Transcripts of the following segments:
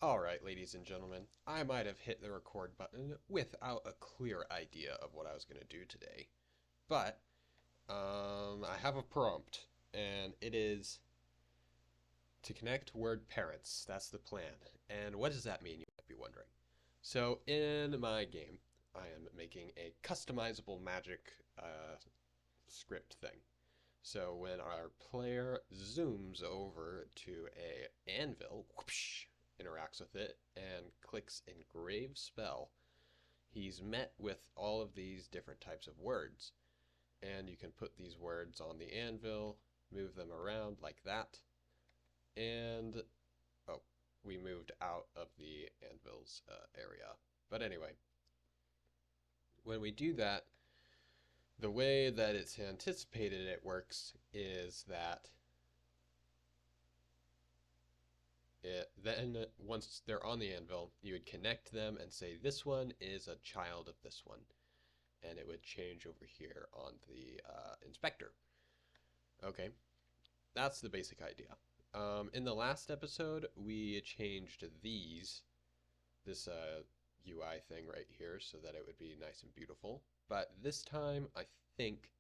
Alright, ladies and gentlemen, I might have hit the record button without a clear idea of what I was going to do today. But, I have a prompt, and it is to connect word parents. That's the plan. And what does that mean, you might be wondering? So, in my game, I am making a customizable magic script thing. So when our player zooms over to a anvil, whoosh, interacts with it, and clicks engrave spell, he's met with all of these different types of words. And you can put these words on the anvil, move them around like that, and oh, we moved out of the anvil's area. But anyway, when we do that, the way that it's anticipated it works is that then once they're on the anvil, you would connect them and say this one is a child of this one, and it would change over here on the inspector. Okay, that's the basic idea. In the last episode, we changed this UI thing right here, so that it would be nice and beautiful. But this time, I think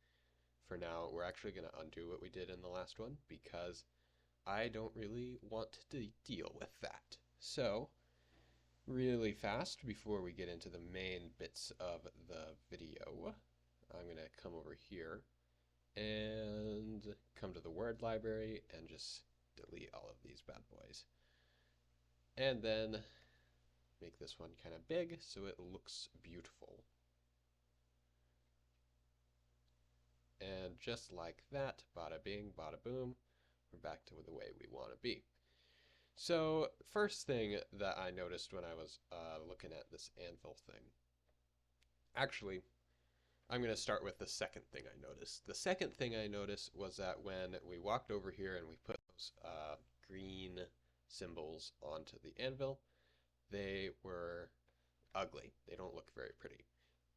for now, we're actually going to undo what we did in the last one because I don't really want to deal with that. So, really fast before we get into the main bits of the video, I'm going to come over here and come to the word library and just delete all of these bad boys. And then make this one kind of big so it looks beautiful. And just like that, bada bing, bada boom, we're back to the way we want to be. So, first thing that I noticed when I was looking at this anvil thing, actually, I'm going to start with the second thing I noticed. The second thing I noticed was that when we walked over here and we put those green symbols onto the anvil, they were ugly. They don't look very pretty.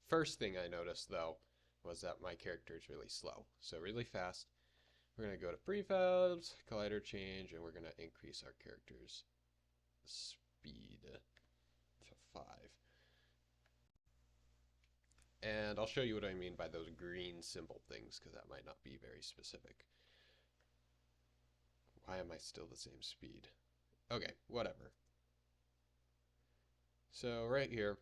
First thing I noticed, though, was that my character is really slow. So really fast, we're going to go to prefabs, collider change, and we're going to increase our character's speed to 5. And I'll show you what I mean by those green symbol things, because that might not be very specific. Why am I still the same speed? Okay, whatever. So right here,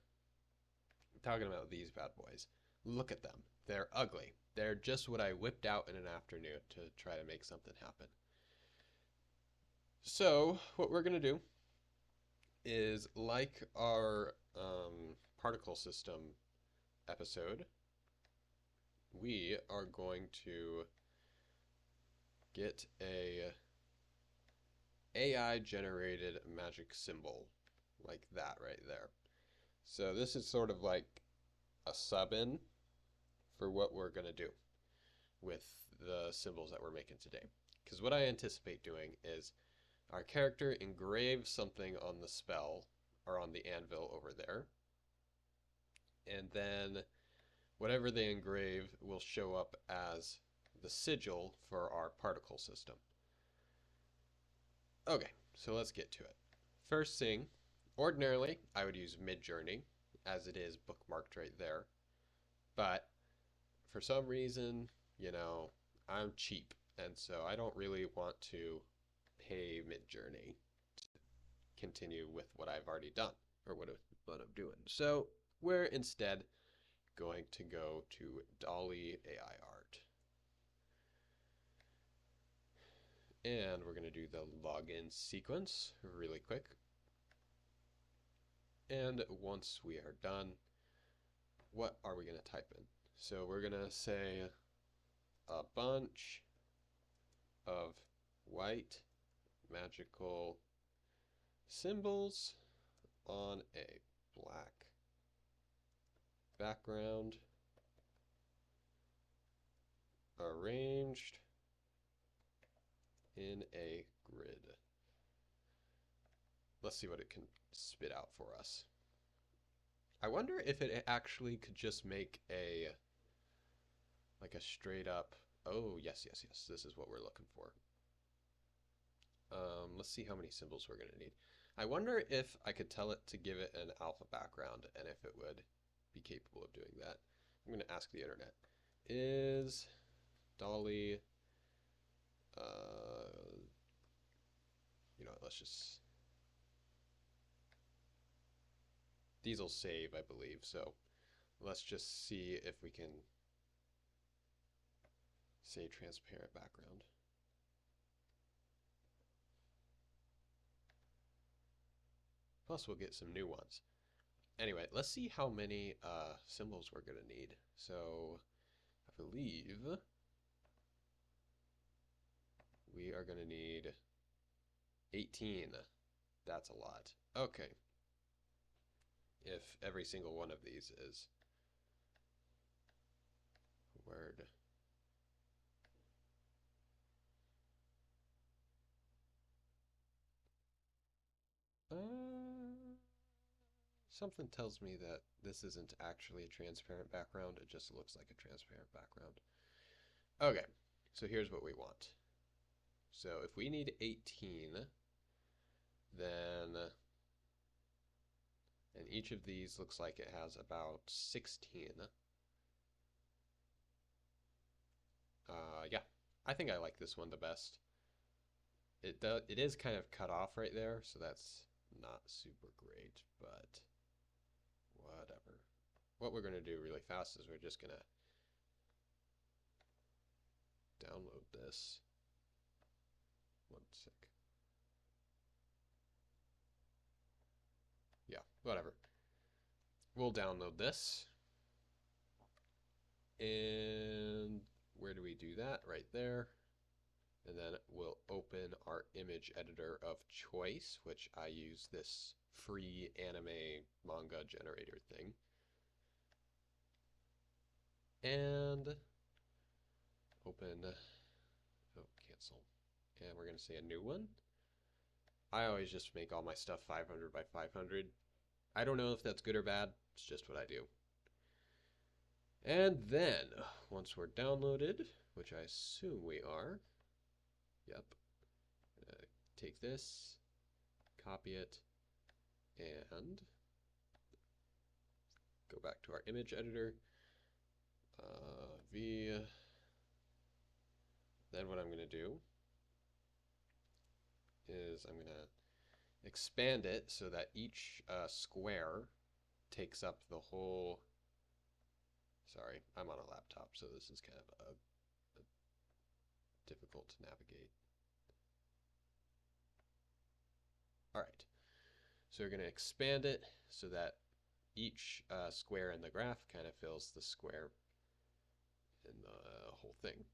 I'm talking about these bad boys. Look at them. They're ugly. They're just what I whipped out in an afternoon to try to make something happen. So what we're going to do is, like our particle system episode, we are going to get a AI generated magic symbol like that right there. So this is sort of like a sub-in for what we're going to do with the symbols that we're making today. Because what I anticipate doing is our character engraves something on the spell or on the anvil over there, and then whatever they engrave will show up as the sigil for our particle system. Okay, so let's get to it. First thing, ordinarily I would use Midjourney as it is bookmarked right there, but for some reason, I'm cheap, and so I don't really want to pay Midjourney to continue with what I've already done or what I'm doing. So we're instead going to go to Dolly AI Art. And we're going to do the login sequence really quick. And once we are done, what are we going to type in? So we're going to say a bunch of white magical symbols on a black background arranged in a grid. Let's see what it can spit out for us. I wonder if it actually could just make like a straight up, oh, yes, yes, yes, this is what we're looking for. Let's see how many symbols we're going to need. I wonder if I could tell it to give it an alpha background and if it would be capable of doing that. I'm going to ask the internet. Is Dolly, uh, you know, let's just, these will save, I believe, so let's just see if we can say transparent background. Plus, we'll get some new ones. Anyway, let's see how many symbols we're going to need. So, I believe we are going to need 18. That's a lot. Okay. If every single one of these is a word. Something tells me that this isn't actually a transparent background. It just looks like a transparent background. Okay, so here's what we want. So if we need 18, then, and each of these looks like it has about 16. Yeah, I think I like this one the best. It is kind of cut off right there, so that's not super great, but whatever. What we're going to do really fast is we're just going to download this. One sec. Yeah, whatever. We'll download this. And where do we do that? Right there. And then we'll open our image editor of choice, which I use this free anime manga generator thing. And open, oh, cancel. And we're going to say a new one. I always just make all my stuff 500 by 500. I don't know if that's good or bad. It's just what I do. And then, once we're downloaded, which I assume we are, yep, take this, copy it, and go back to our image editor, V. Then what I'm going to do is I'm going to expand it so that each square takes up the whole. Sorry, I'm on a laptop, so this is kind of a difficult to navigate. All right, so we're going to expand it so that each square in the graph kind of fills the square in the whole thing.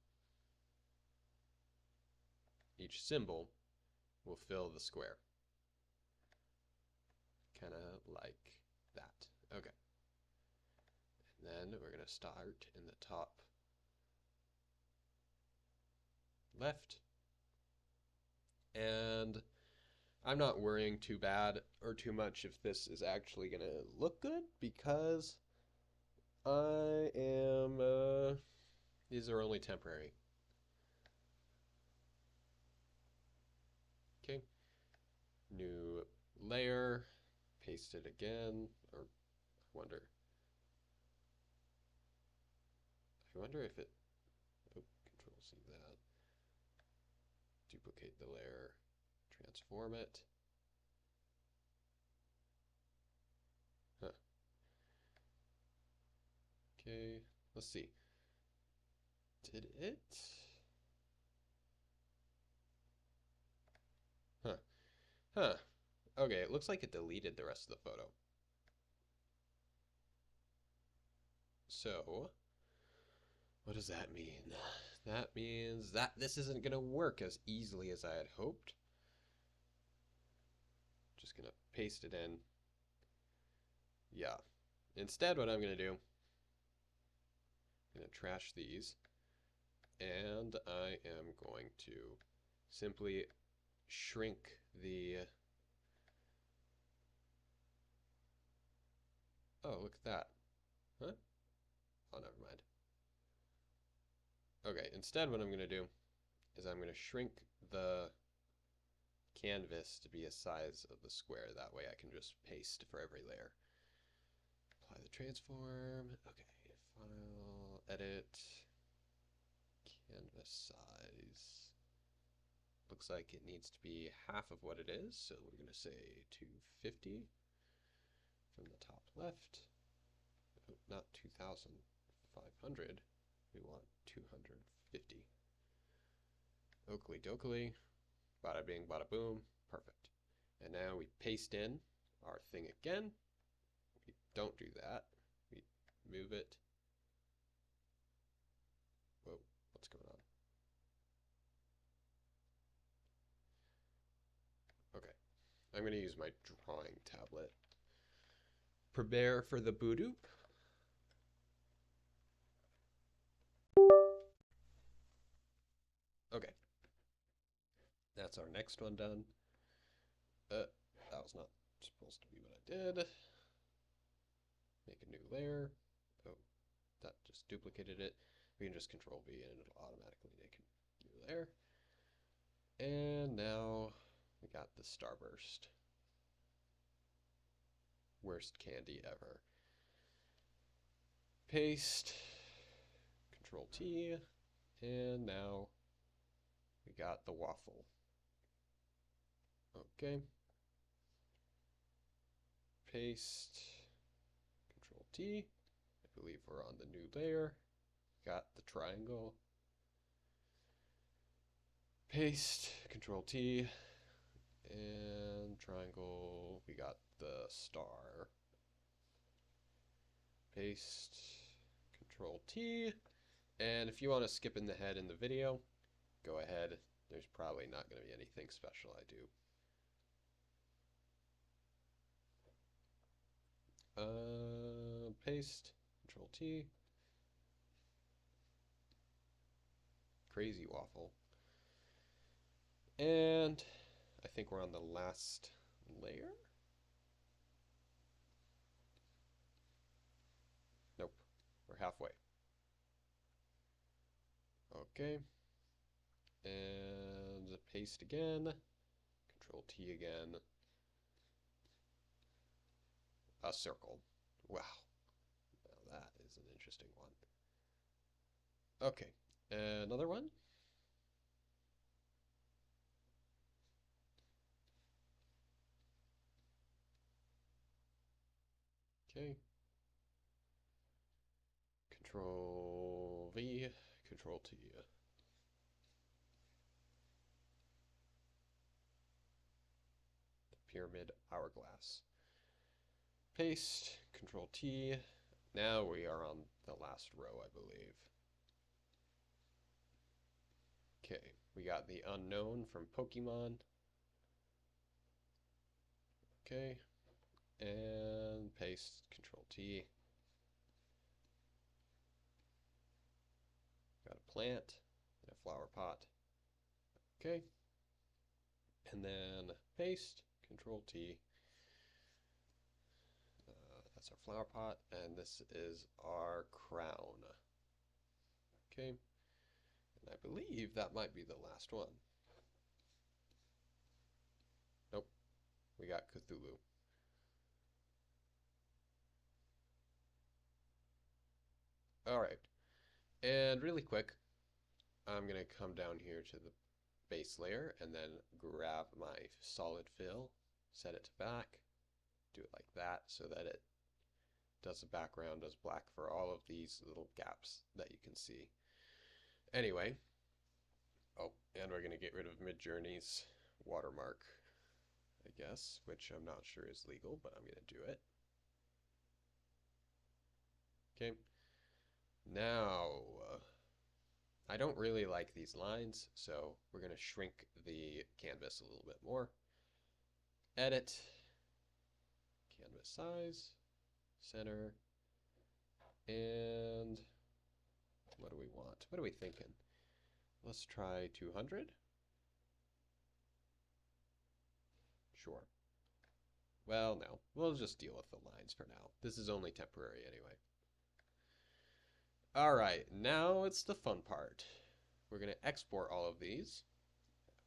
Each symbol will fill the square. Kind of like that. Okay. And then we're going to start in the top left. And I'm not worrying too bad or too much if this is actually going to look good because I am, these are only temporary. Okay. New layer, paste it again, or I wonder if it, oh, Control C that, duplicate the layer, transform it. Huh. Okay, let's see. Did it? Huh. Huh. Okay, it looks like it deleted the rest of the photo. So, what does that mean? That means that this isn't going to work as easily as I had hoped. Just going to paste it in. Yeah. Instead, what I'm going to do, I'm going to trash these. And I am going to simply shrink the... Oh, look at that. Huh? Oh, never mind. Okay, instead what I'm going to do is I'm going to shrink the canvas to be a size of the square. That way I can just paste for every layer. Apply the transform. Okay, file, edit, canvas size. Looks like it needs to be half of what it is, so we're going to say 250 from the top left. Oh, not 2,500. We want 250. Oakley dokley. Bada bing, bada boom. Perfect. And now we paste in our thing again. We don't do that. We move it. Whoa, what's going on? Okay, I'm going to use my drawing tablet. Prepare for the boodoop. Okay, that's our next one done. That was not supposed to be what I did. Make a new layer. Oh, that just duplicated it. We can just Control V and it'll automatically make a new layer. And now we got the starburst. Worst candy ever. Paste. Control T. And now we got the waffle. Okay. Paste. Control T. I believe we're on the new layer. Got the triangle. Paste. Control T. And triangle. We got the star. Paste. Control T. And if you want to skip in the head in the video, go ahead. There's probably not going to be anything special I do. Paste, Control T. Crazy waffle. And I think we're on the last layer. Nope, we're halfway. Okay. And paste again. Control T again. A circle. Wow. Now that is an interesting one. Okay. Another one. Okay. Control V, Control T. The pyramid hourglass. Paste, Control T. Now we are on the last row, I believe. Okay, we got the unknown from Pokemon. Okay, and paste, Control T. Got a plant and a flower pot. Okay, and then paste, Control T. That's our flower pot, and this is our crown. Okay, and I believe that might be the last one. Nope, we got Cthulhu. Alright, and really quick, I'm going to come down here to the base layer and then grab my solid fill, set it to back, do it like that so that it does the background as black for all of these little gaps that you can see. Anyway, oh, and we're going to get rid of Midjourney's watermark, I guess, which I'm not sure is legal, but I'm going to do it. Okay. Now, I don't really like these lines, so we're going to shrink the canvas a little bit more. Edit, canvas size, center, and what do we want? What are we thinking? Let's try 200. Sure. Well, no. We'll just deal with the lines for now. This is only temporary anyway. Alright, now it's the fun part. We're going to export all of these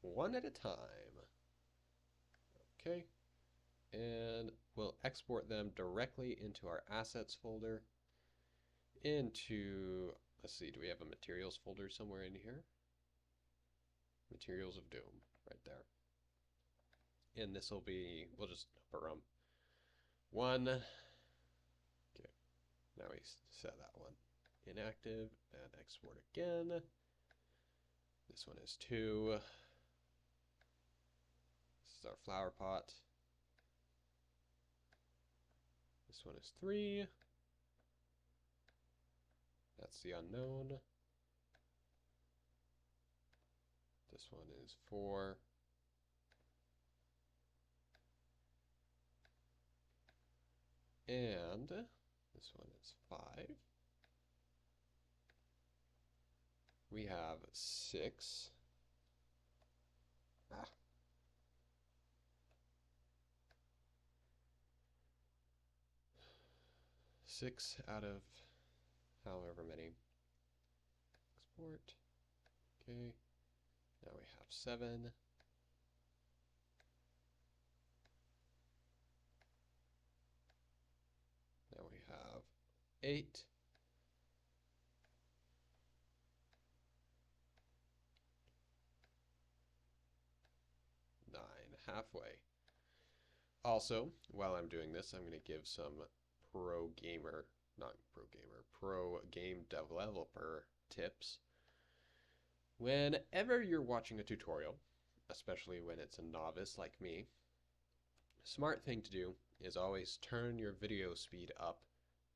one at a time. Okay, and we'll export them directly into our assets folder into, let's see, do we have a materials folder somewhere in here? Materials of Doom, right there. And this will be, we'll just number them. 1. Okay, now we set that one inactive and export again. This one is 2. This is our flower pot. This one is 3. That's the unknown. This one is 4. And this one is 5. We have 6. 6 out of however many. Export. Okay. Now we have 7. Now we have 8. 9. Halfway. Also, while I'm doing this, I'm going to give some pro game developer tips. Whenever you're watching a tutorial, especially when it's a novice like me, a smart thing to do is always turn your video speed up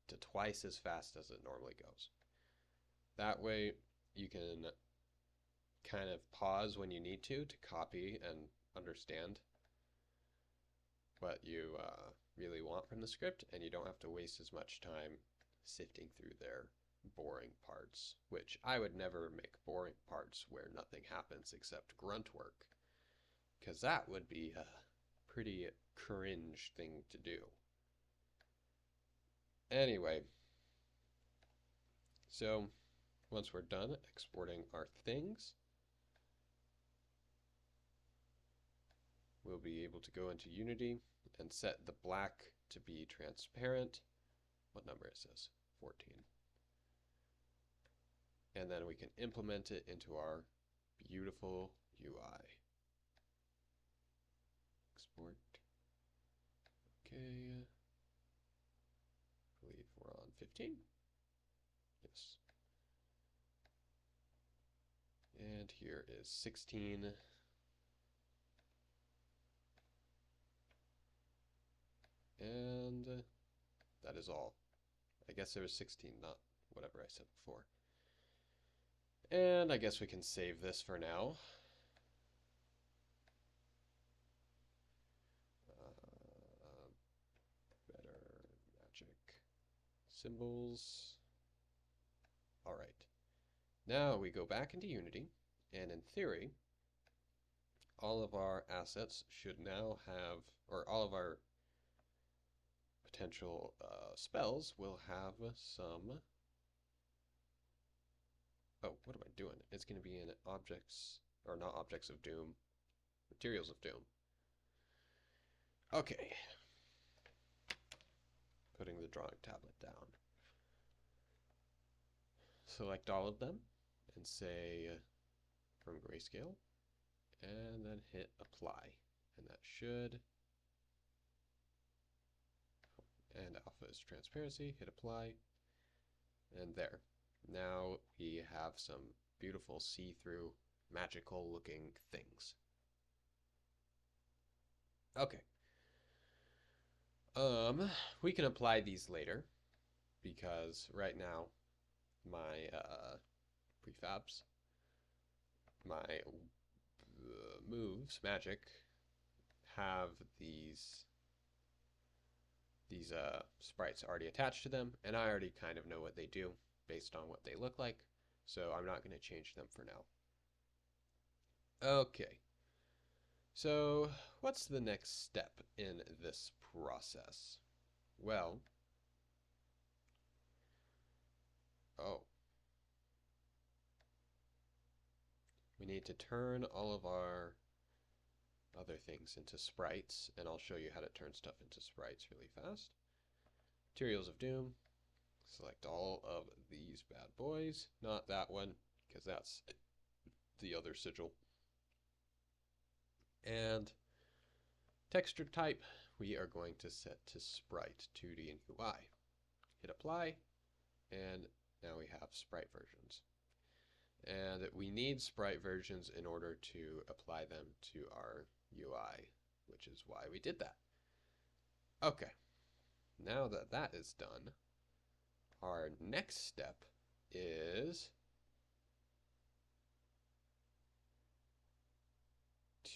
to twice as fast as it normally goes. That way you can kind of pause when you need to copy and understand what you really want from the script, and you don't have to waste as much time sifting through their boring parts, which I would never make boring parts where nothing happens except grunt work, because that would be a pretty cringe thing to do. Anyway, so once we're done exporting our things, we'll be able to go into Unity and set the black to be transparent. What number is this? 14. And then we can implement it into our beautiful UI. Export. Okay. I believe we're on 15. Yes. And here is 16. And that is all. I guess there was 16, not whatever I said before. And I guess we can save this for now. Better magic symbols. All right. Now we go back into Unity, and in theory, all of our assets should now have, or all of our potential spells will have some. Oh, what am I doing? It's going to be in objects, or not objects of doom, materials of doom. Okay. Putting the drawing tablet down. Select all of them and say from grayscale, and then hit apply. And that should, and alpha is transparency, hit apply, and there. Now we have some beautiful see-through, magical looking things. Okay. We can apply these later, because right now my prefabs, my moves, magic, have these sprites already attached to them, and I already kind of know what they do based on what they look like, so I'm not going to change them for now. Okay, so what's the next step in this process? Well, we need to turn all of our other things into sprites, and I'll show you how to turn stuff into sprites really fast. Materials of Doom. Select all of these bad boys. Not that one, because that's the other sigil. And texture type, we are going to set to sprite, 2D and UI. Hit apply, and now we have sprite versions. And we need sprite versions in order to apply them to our UI, which is why we did that. Okay, now that that is done, our next step is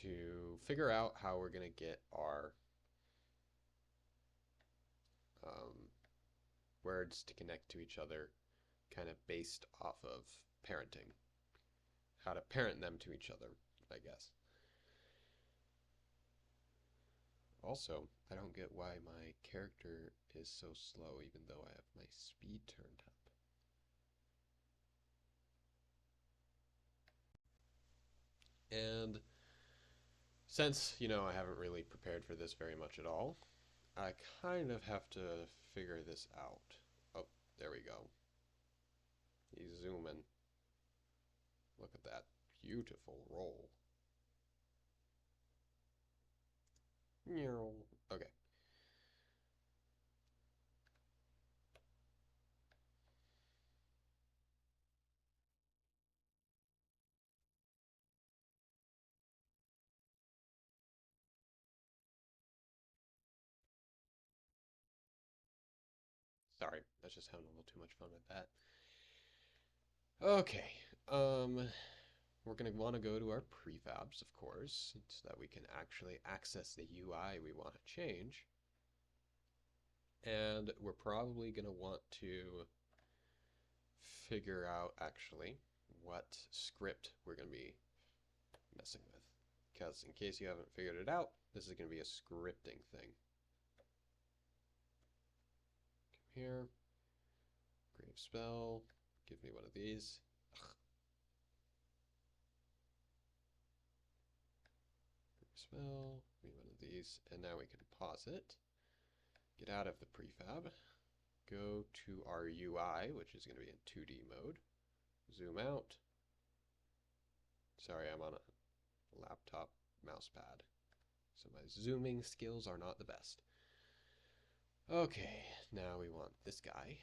to figure out how we're going to get our words to connect to each other, kind of based off of parenting. How to parent them to each other, I guess. Also, I don't get why my character is so slow even though I have my speed turned up. And since, I haven't really prepared for this very much at all, I kind of have to figure this out. Oh, there we go. He's zooming. Look at that beautiful roll. Okay. Sorry, I was just having a little too much fun with that. Okay, we're going to want to go to our prefabs, of course, so that we can actually access the UI we want to change. And we're probably going to want to figure out, actually, what script we're going to be messing with. Because in case you haven't figured it out, this is going to be a scripting thing. Come here. Grave spell. Give me one of these. Spell, give me one of these, and now we can pause it, get out of the prefab, go to our UI, which is going to be in 2D mode, zoom out. Sorry, I'm on a laptop mouse pad, so my zooming skills are not the best. Okay, now we want this guy,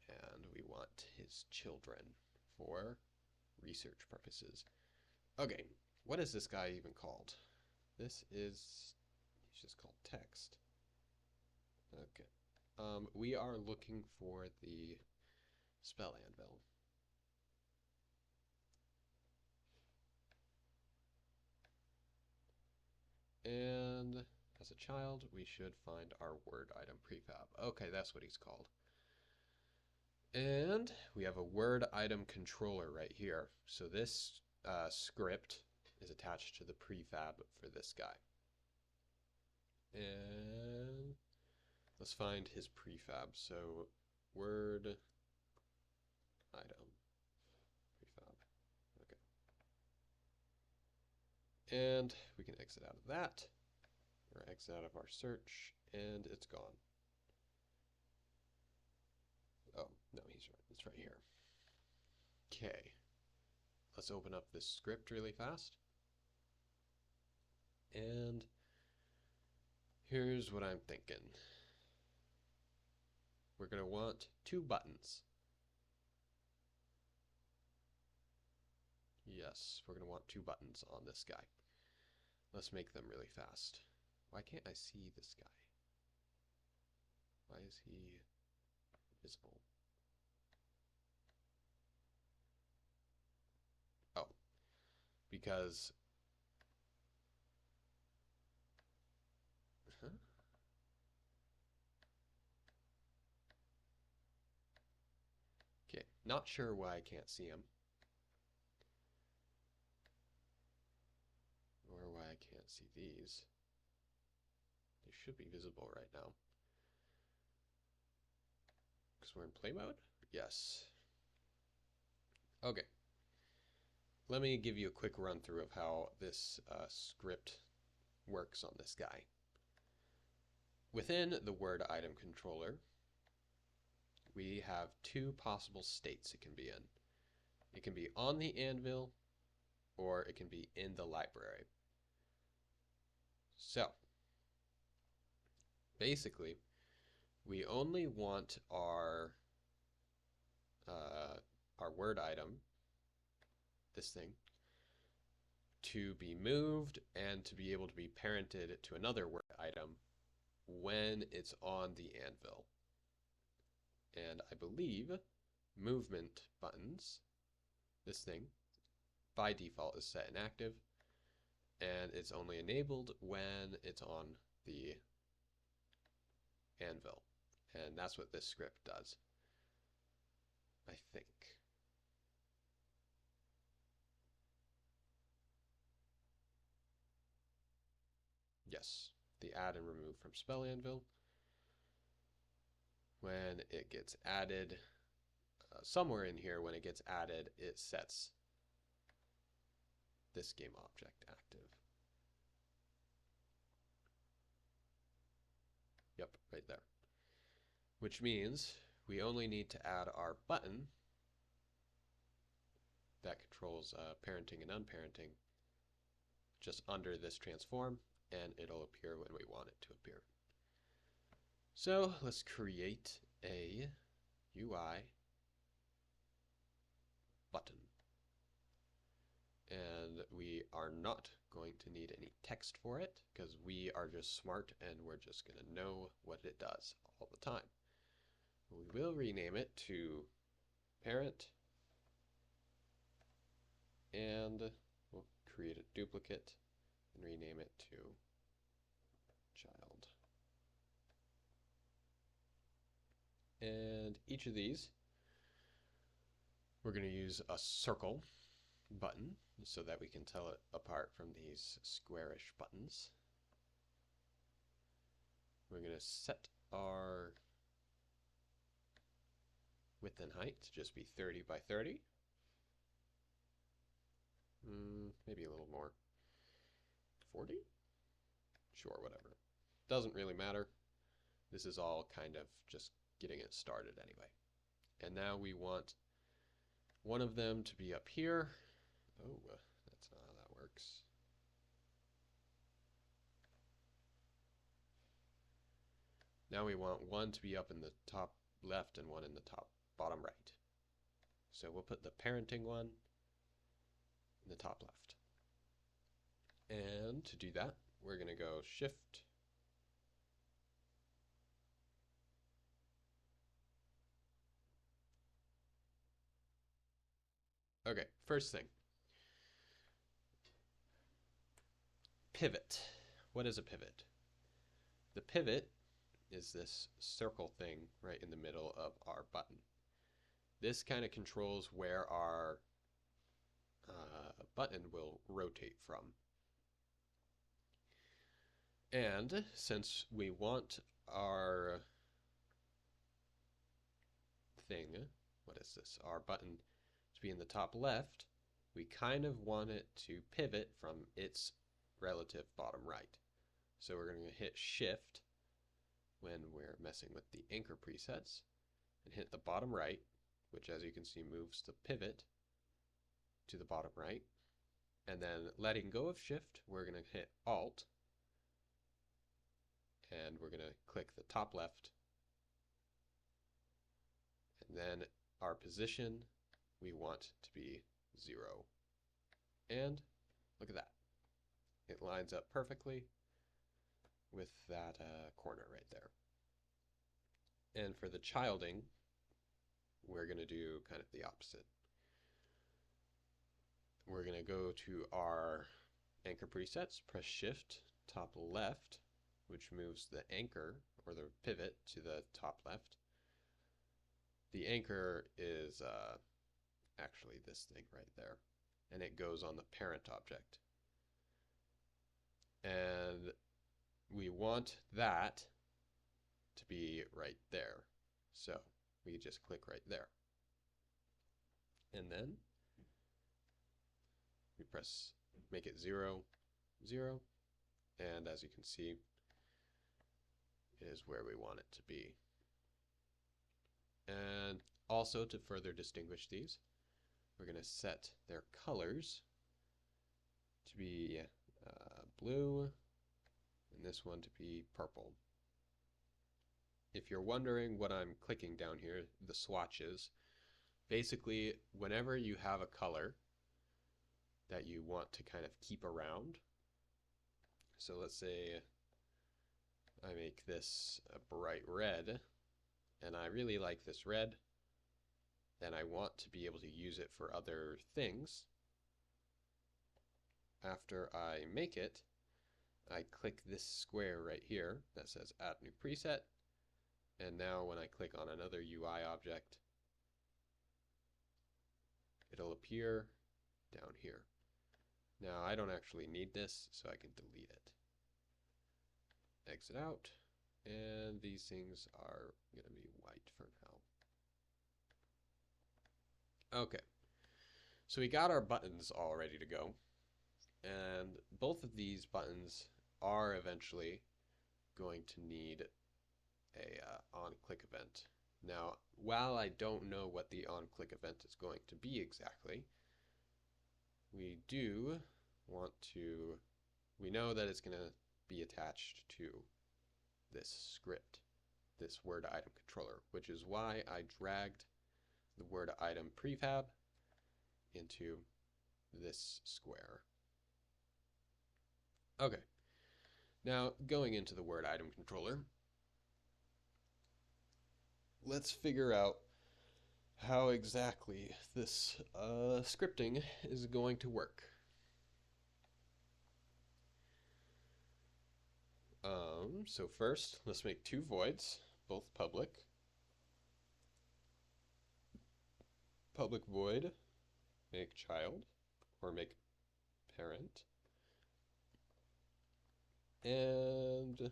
and we want his children for research purposes. Okay, what is this guy even called? This is, he's just called text. Okay. We are looking for the spell anvil. And as a child, we should find our word item prefab. Okay, that's what he's called. And we have a word item controller right here. So this script is attached to the prefab for this guy. And let's find his prefab. So word item prefab. Okay. And we can exit out of that, or exit out of our search, and it's gone. Oh, no, he's right. It's right here. Okay. Let's open up this script really fast. And here's what I'm thinking. We're going to want 2 buttons. Yes, we're going to want 2 buttons on this guy. Let's make them really fast. Why can't I see this guy? Why is he visible? Oh, because... Huh? Okay, not sure why I can't see him. Or why I can't see these. They should be visible right now. Because we're in play mode? Yes. Okay. Let me give you a quick run through of how this script works on this guy. Within the word item controller, we have two possible states it can be in. It can be on the anvil, or it can be in the library. So, basically, we only want our word item, this thing, to be moved and to be able to be parented to another word item when it's on the anvil. And I believe movement buttons, this thing, by default is set inactive, and it's only enabled when it's on the anvil. And that's what this script does, I think. Yes, the add and remove from spell anvil. When it gets added, somewhere in here, when it gets added, it sets this game object active. Yep, right there. Which means we only need to add our button that controls parenting and unparenting just under this transform, and it'll appear when we want it to appear. So let's create a UI button. And we are not going to need any text for it because we are just smart and we're just going to know what it does all the time. We will rename it to parent, and we'll create a duplicate and rename it to child. And each of these, we're going to use a circle button so that we can tell it apart from these squarish buttons. We're going to set our width and height to just be 30 by 30. Maybe a little more. 40? Sure, whatever. Doesn't really matter. This is all kind of just getting it started anyway. And now we want one of them to be up here. Oh, that's not how that works. Now we want one to be up in the top left and one in the top bottom right. So we'll put the parenting one in the top left. And to do that, we're going to go Shift, okay, first thing, pivot. What is a pivot? The pivot is this circle thing right in the middle of our button. This kind of controls where our button will rotate from. And since we want our thing, what is this, our button to be in the top left, we kind of want it to pivot from its relative bottom right. So we're going to hit Shift when we're messing with the anchor presets and hit the bottom right, which as you can see moves the pivot to the bottom right. And then letting go of Shift, we're going to hit Alt, and we're going to click the top left. And then our position we want to be 0. And look at that. It lines up perfectly with that corner right there. And for the childing, we're going to do kind of the opposite. We're going to go to our anchor presets, press Shift, top left, which moves the anchor or the pivot to the top left. The anchor is actually this thing right there, and it goes on the parent object. And we want that to be right there. So we just click right there. And then we press, make it 0, 0, And as you can see, it is where we want it to be. And also, to further distinguish these, we're going to set their colors to be blue, and this one to be purple. If you're wondering what I'm clicking down here, the swatches, basically whenever you have a color that you want to kind of keep around, so let's say I make this a bright red, and I really like this red, and I want to be able to use it for other things. After I make it, I click this square right here that says Add New Preset, and now when I click on another UI object, it'll appear down here. Now I don't actually need this, so I can delete it. Exit out, and these things are going to be white for now. Okay, so we got our buttons all ready to go, and both of these buttons are eventually going to need a on-click event. Now, while I don't know what the on-click event is going to be exactly, we do want to, we know that it's going to be attached to this script, this word item controller, which is why I dragged the word item prefab into this square. Okay, now going into the word item controller, let's figure out how exactly this scripting is going to work. So first, let's make two voids, both public. Public void, make child, or make parent. And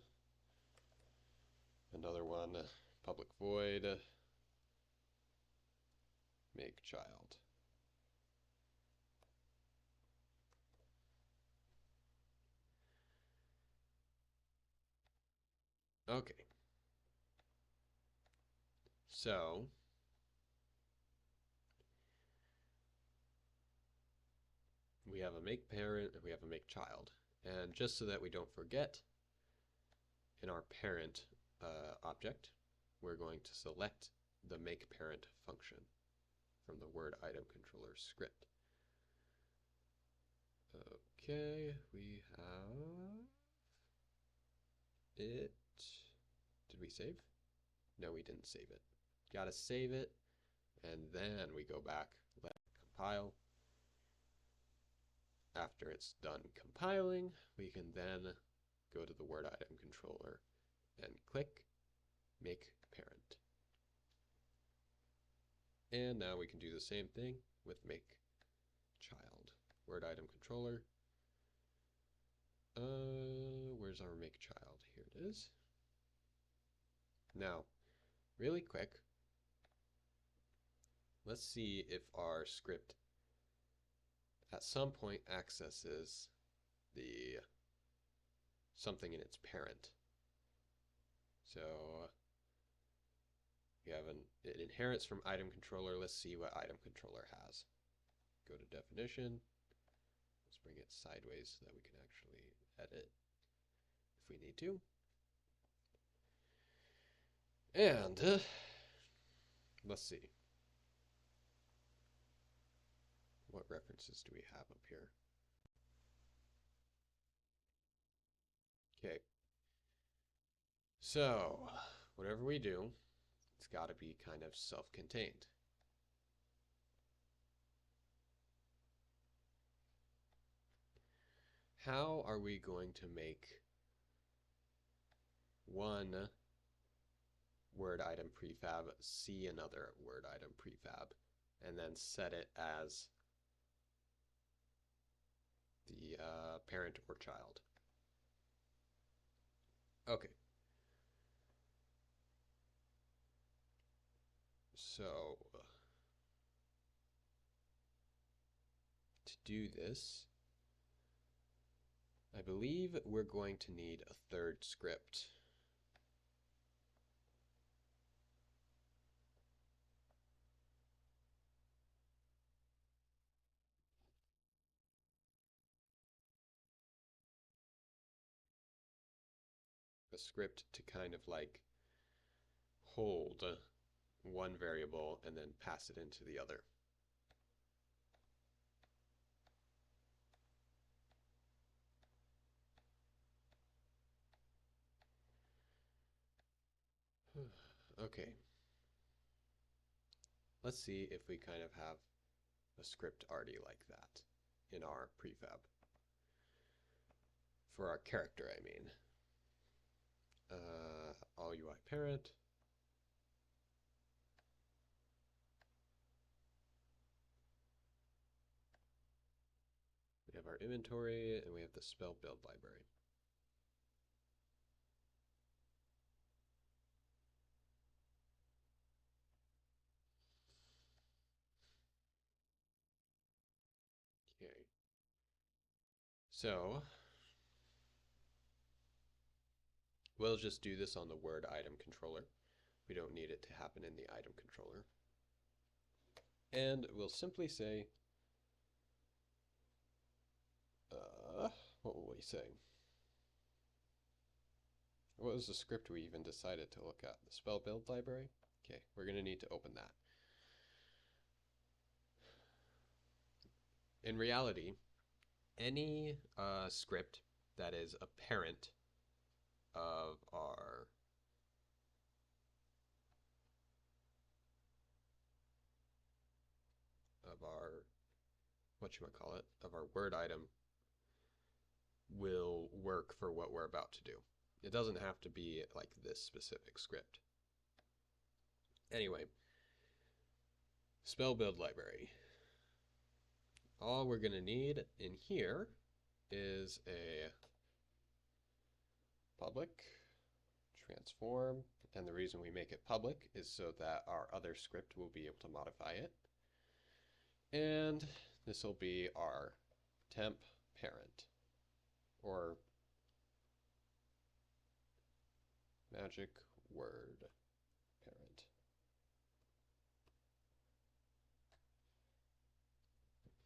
another one, public void, make child. Okay. So we have a make parent and we have a make child. And just so that we don't forget, in our parent object, we're going to select the make parent function from the word item controller script. Okay, we have it. Did we save? No, we didn't save it. Gotta save it, and then we go back, let it compile. After it's done compiling, we can then go to the word item controller and click make parent. And now we can do the same thing with make child. Word item controller. Where's our make child? Here it is. Now, really quick, let's see if our script at some point accesses the something in its parent. So we have it inherits from item controller. Let's see what item controller has. Go to definition. Let's bring it sideways so that we can actually edit if we need to. And let's see. What references do we have up here? Okay. So, whatever we do, it's got to be kind of self-contained. How are we going to make one word item prefab see another word item prefab and then set it as the parent or child? Okay. So to do this, I believe we're going to need a third script. A script to kind of like hold one variable and then pass it into the other. Okay, let's see if we kind of have a script already like that in our prefab. For our character, I mean. All UI parent. We have our inventory, and we have the spell build library. Okay. So we'll just do this on the word item controller. We don't need it to happen in the item controller. And we'll simply say, what will we say? What was the script we even decided to look at? The spell build library? Okay, we're going to need to open that. In reality, any script that is a parent of our whatchamacallit, of our word item will work for what we're about to do. It doesn't have to be like this specific script. Anyway, spell build library. All we're going to need in here is a public transform, and the reason we make it public is so that our other script will be able to modify it. And this will be our temp parent, or magic word parent.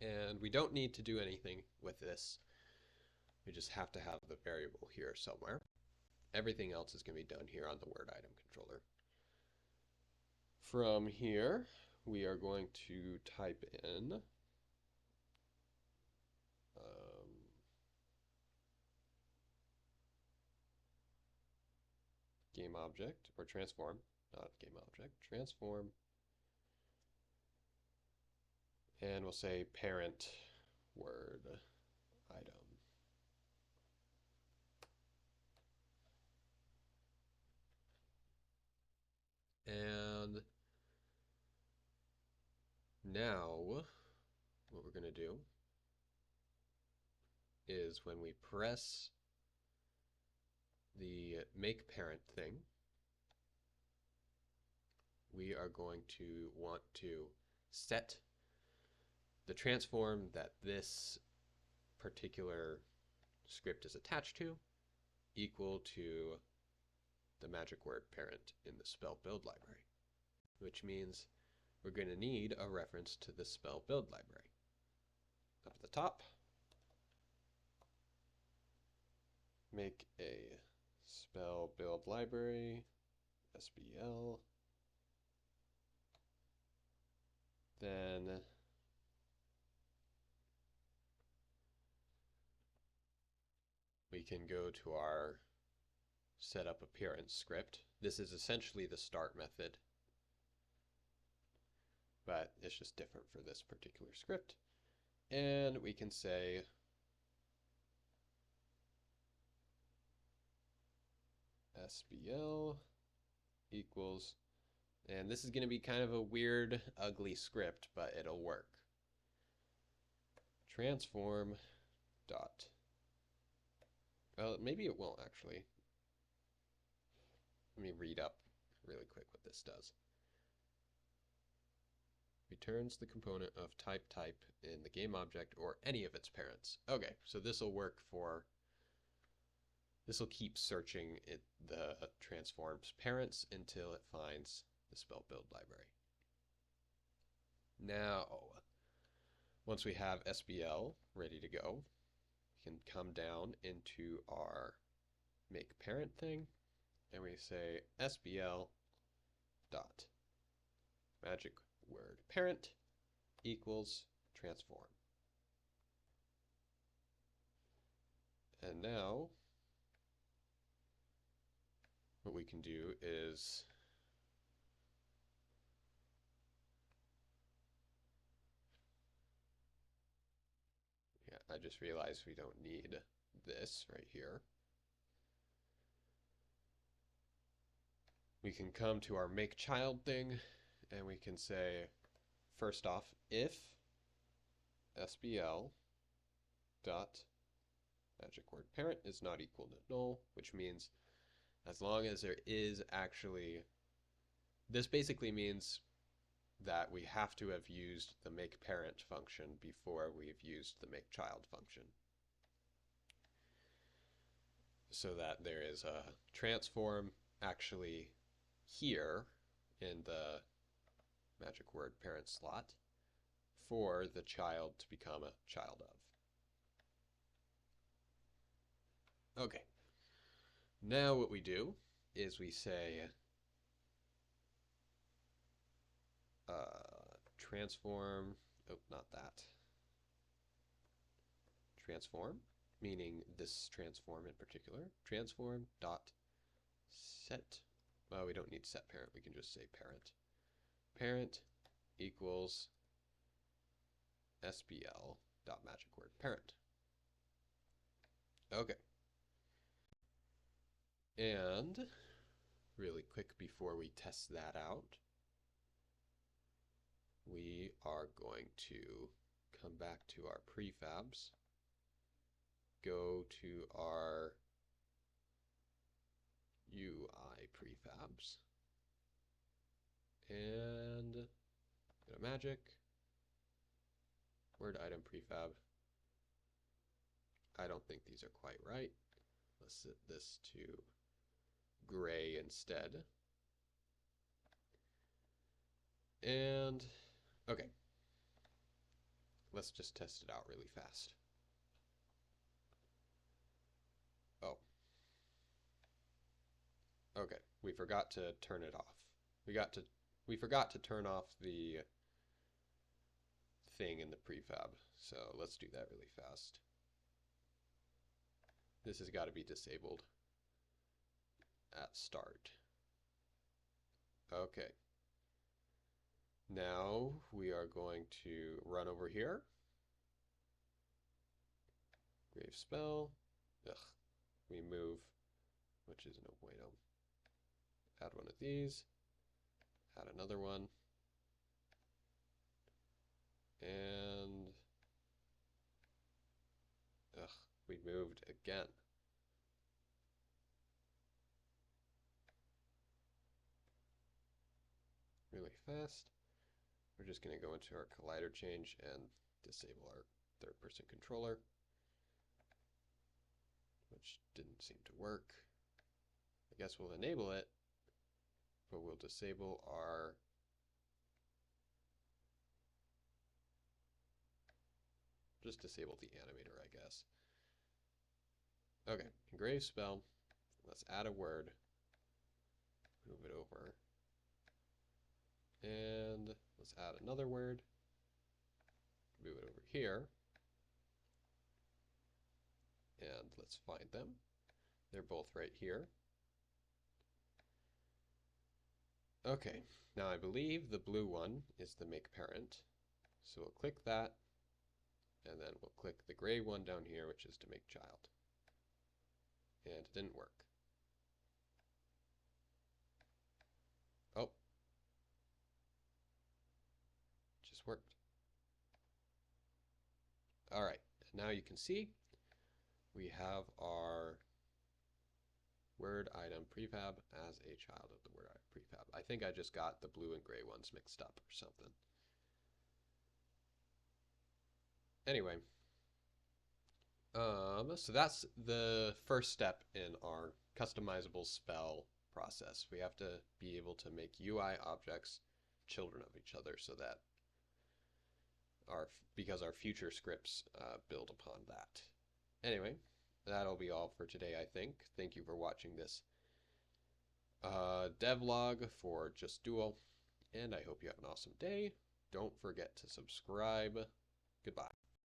And we don't need to do anything with this. We just have to have the variable here somewhere. Everything else is going to be done here on the word item controller. From here, we are going to type in game object, or transform, not game object, transform, and we'll say parent word item. And now what we're going to do is when we press the make parent thing, we are going to want to set the transform that this particular script is attached to equal to the magic word parent in the spell build library, which means we're going to need a reference to the spell build library. Up at the top, make a spell build library, SBL, then we can go to our setup appearance script. This is essentially the start method, but it's just different for this particular script. And we can say SBL equals, and this is going to be kind of a weird, ugly script, but it'll work. Transform dot. Well, maybe it won't actually. Let me read up really quick what this does. Returns the component of type in the game object or any of its parents. Okay, so this will work for This will keep searching the transform's parents until it finds the spell build library. Now, once we have SBL ready to go, we can come down into our make parent thing and we say SBL dot magic word parent equals transform. And now what we can do is I just realized we don't need this right here. We can come to our make child thing and we can say, first off, if SBL dot magic word parent is not equal to null, which means as long as there is actually, this basically means that we have to have used the make parent function before we've used the make child function, so that there is a transform actually here in the magic word parent slot for the child to become a child of. Okay. Now what we do is we say transform, oh, not that. Transform, meaning this transform in particular. Transform dot set, well, we don't need set parent, we can just say parent. Parent equals SBL dot magic word parent. Okay. And really quick before we test that out, we are going to come back to our prefabs, go to our UI prefabs, and go to magic, word item prefab. I don't think these are quite right. Let's set this to gray instead. And okay, let's just test it out really fast. Oh, okay, we forgot to turn it off. We forgot to turn off the thing in the prefab, so let's do that really fast. This has got to be disabled at start. Okay. Now we are going to run over here. Grave spell. Ugh. We move, which is no bueno. Add one of these. Add another one. And ugh, we moved again. Really fast. We're just going to go into our collider change and disable our third-person controller, which didn't seem to work. I guess we'll enable it, but we'll disable our just disable the animator, I guess. Okay, engrave spell. Let's add a word. Move it over. And let's add another word. Move it over here. And let's find them. They're both right here. Okay, now I believe the blue one is the make parent. So we'll click that, and then we'll click the gray one down here, which is to make child. And it didn't work. Oh. It just worked. All right, now you can see we have our word item prefab as a child of the word item prefab. I think I just got the blue and gray ones mixed up or something. Anyway, So that's the first step in our customizable spell process. We have to be able to make UI objects children of each other so that because our future scripts build upon that. Anyway, that'll be all for today, I think. Thank you for watching this devlog for Just Duel, and I hope you have an awesome day. Don't forget to subscribe. Goodbye.